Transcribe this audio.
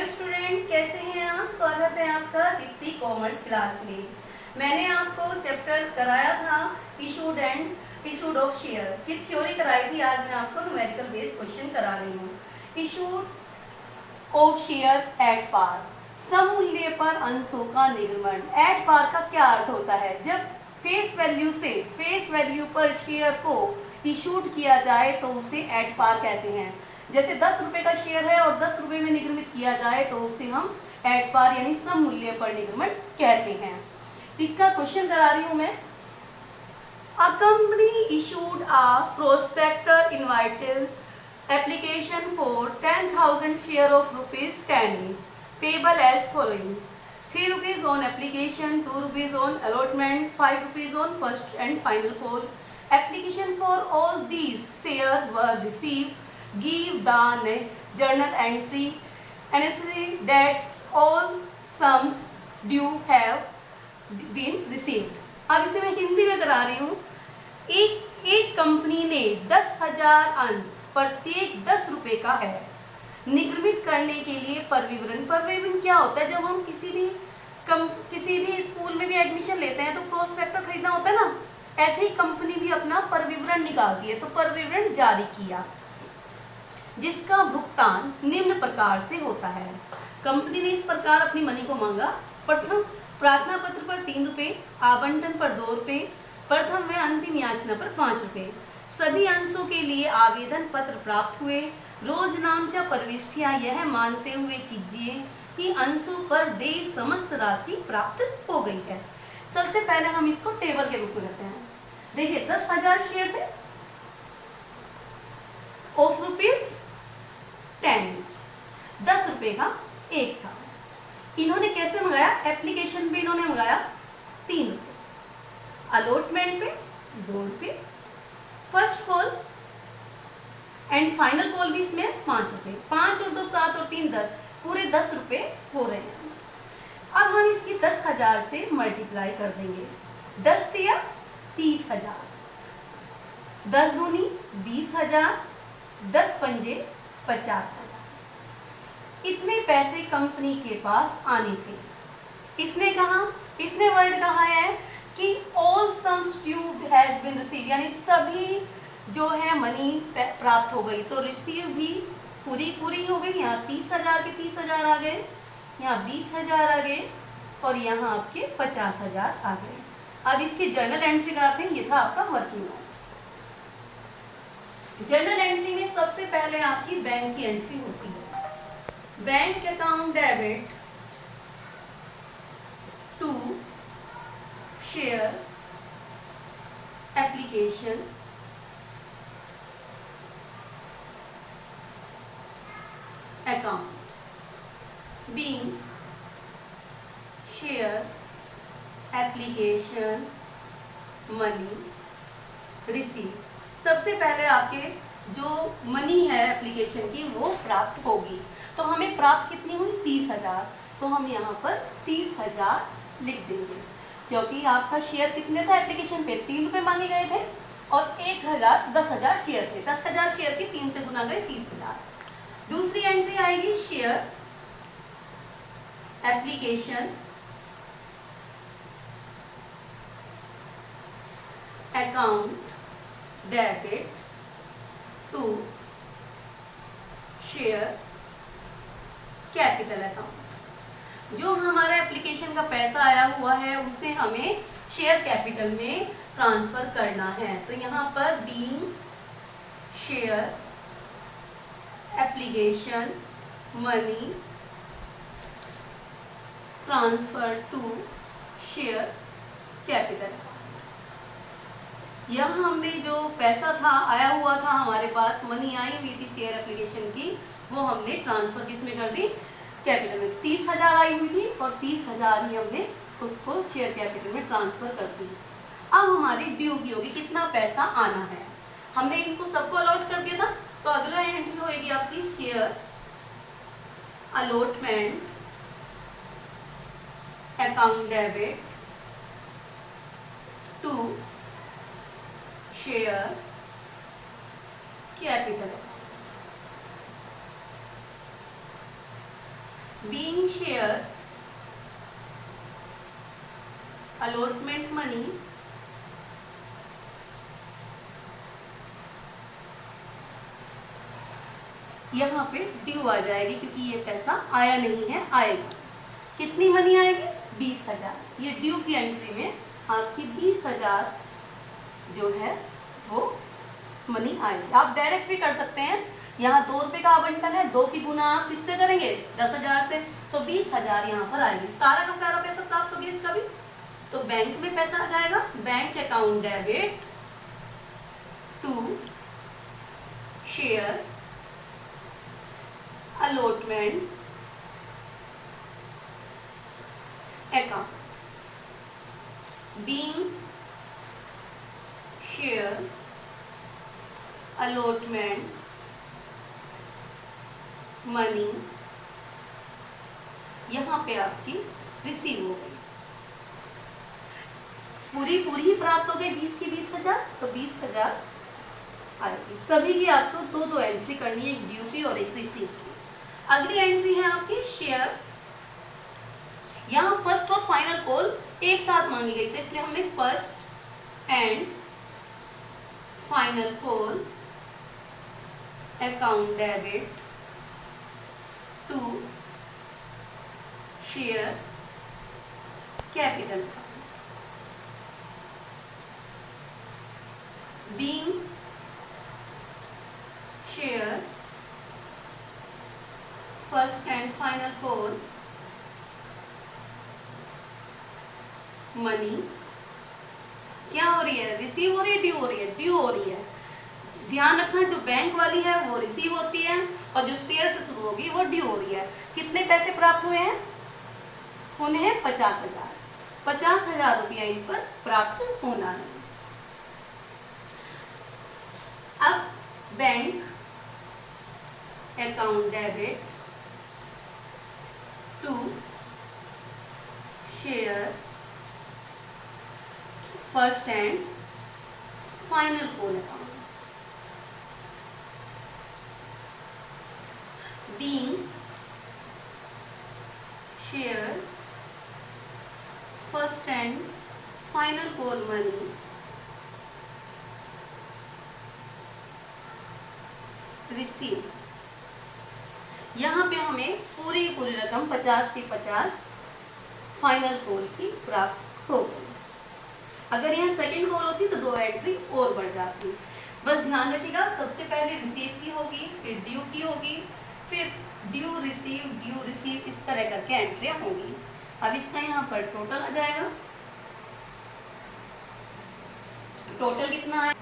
Hello student, कैसे हैं आप। स्वागत है आपका दीप्ति कॉमर्स क्लास में। मैंने आपको चैप्टर कराया था इशूड ऑफ शेयर की थ्योरी कराई थी। आज मैं आपको न्यूमेरिकल बेस्ड क्वेश्चन करा रही हूँ। Issued of share at par, सममूल्य पर अंशों का निर्गमन। एट पार का क्या अर्थ होता है? जब फेस वैल्यू पर शेयर को इशूड किया जाए तो उसे एट पार कहते हैं। जैसे 10 रुपए का शेयर है और 10 रुपए में निर्गमित किया जाए तो उसे हम एट पार यानी सम मूल्य पर निर्गमन कहते हैं। इसका क्वेश्चन करा रही हूं मैं। A company issued a prospectus inviting application for 10,000 share of ₹10 each payable as following: 3 rupees on application, 2 rupees on allotment, 5 rupees on first and final call. Application for all these shares were received. Give the journal entry announcing that all sums due have been received. अब इसे मैं हिंदी में करा रही हूँ। एक company ने 10,000 अंश प्रत्येक 10 रुपए का है निगमित करने के लिए परविवरण क्या होता है? जब हम किसी भी स्कूल में भी एडमिशन लेते हैं तो प्रोस्पेक्टर खरीदना होता है ना, ऐसे ही कंपनी भी अपना परविवरण निकालती है। तो परविवरण जारी किया जिसका भुगतान निम्न प्रकार से होता है। कंपनी ने इस प्रकार अपनी मनी को मांगा। प्रथम प्रार्थना पत्र पर 3 रुपए, आवंटन पर 2 रुपए, प्रथम व अंतिम याचना पर 5 रुपए। सभी अंशों के लिए आवेदन पत्र प्राप्त हुए। रोज नामचा प्रविष्टियां यह मानते हुए कीजिए कि अंशों पर देय समस्त राशि प्राप्त हो गई है। सबसे पहले हम इसको टेबल के रूप में रखते हैं। देखिए 10,000 शेयर थे ऑफ ₹10 10 रुपए का एक था। इन्होंने कैसे मंगाया? एप्लीकेशन पे इन्होंने मंगाया 3 रुपए, अलॉटमेंट पे 2 रुपए, first call and final call भी इसमें 5 रुपए। 5 और 2 7 और 3 10, पूरे 10 रुपए हो रहे हैं। अब हम इसकी 10,000 से मल्टीप्लाई कर देंगे। 10 दिया 30,000, 10 दूनी 20,000, 10 पंजे 50,000। इतने पैसे कंपनी के पास आने थे। इसने वर्ड कहा है कि all sums due has been receive, यानी सभी जो है मनी प्राप्त हो गई। तो रिसीव भी पूरी हो गई। यहाँ 30,000 के 30,000 आ गए, यहाँ 20,000 आ गए और यहाँ आपके 50,000 आ गए। अब इसकी जर्नल एंट्री कराते हैं। ये था आपका वर्किंग नोट। जर्नल एंट्री में सबसे पहले आपकी बैंक की एंट्री होती है। Bank account debit to share application account being share application money receive। सबसे पहले आपके जो मनी है एप्लीकेशन की वो प्राप्त होगी। तो हमें प्राप्त कितनी हुई? 30,000। तो हम यहाँ पर 30,000 लिख देंगे क्योंकि आपका शेयर कितने था एप्लीकेशन पे? 3 रुपए मांगे गए थे और 10,000 शेयर थे। 10,000 शेयर की 3 से गुना गए 30,000। दूसरी एंट्री आएगी share application account debit to share capital account. जो हमारा एप्लीकेशन का पैसा आया हुआ है उसे हमें शेयर कैपिटल में ट्रांसफर करना है। तो यहाँ पर being share application money transfer to share capital. यहाँ हमने जो पैसा था आया हुआ था, हमारे पास मनी आई हुई थी शेयर एप्लीकेशन की, वो हमने ट्रांसफर किसमें कर दी? कैपिटल में। 30,000 आई हुई थी और 30,000 ही हमने उसको शेयर कैपिटल में ट्रांसफर कर दी। अब हमारी ड्यू की होगी कितना पैसा आना है। हमने इनको सबको अलॉट कर दिया था। तो अगला एंट्री होगी आपकी share allotment account debit to share capital. Being share allotment money यहाँ पे ड्यू आ जाएगी क्योंकि ये पैसा आया नहीं है, आएगा। कितनी मनी आएगी? 20,000। ये ड्यू की एंट्री में आपकी 20,000 जो है वो मनी आएगी। आप डायरेक्ट भी कर सकते हैं, यहाँ 2 रुपये का आवंटन है, 2 की गुना आप किससे करेंगे? 10,000 से, तो 20,000 यहाँ पर आएगी। सारा का सारा पैसा प्राप्त हो गया इसका भी, तो बैंक में पैसा आ जाएगा। Bank account debit to share allotment account, being share allotment money यहाँ पे आपकी रिसीव हो गई, पूरी ही प्राप्त हो गई 20 की 20,000, तो 20,000 आएगी। सभी की आपको 2 एंट्री करनी है, एक ड्यू की और एक रिसीव की। अगली एंट्री है आपकी शेयर। यहाँ फर्स्ट और फाइनल कॉल एक साथ मांगी गई, तो इसलिए हमने first and final call account debit to share capital being share first and final call money क्या हो रही है? रिसीव हो रही है, ड्यू हो रही है? ड्यू हो रही है। ध्यान रखना, जो बैंक वाली है वो रिसीव होती है और जो शेयर से शुरू होगी वो ड्यू हो रही है। कितने पैसे प्राप्त हुए हैं? होने हैं 50,000। 50,000 रुपया इन पर प्राप्त होना है। अब bank account debit to share first and final call account being share first and final call money receive. यहाँ पे हमें पूरी रकम 50 की 50 फाइनल कॉल की प्राप्त हो गई। अगर यहाँ सेकंड कॉल होती तो 2 एंट्री और बढ़ जाती। बस ध्यान रखिएगा, सबसे पहले रिसीव की होगी, फिर ड्यू की होगी, फिर ड्यू रिसीव इस तरह करके एंट्रियाँ होंगी। अब इसका यहाँ पर टोटल आ जाएगा। टोटल कितना है?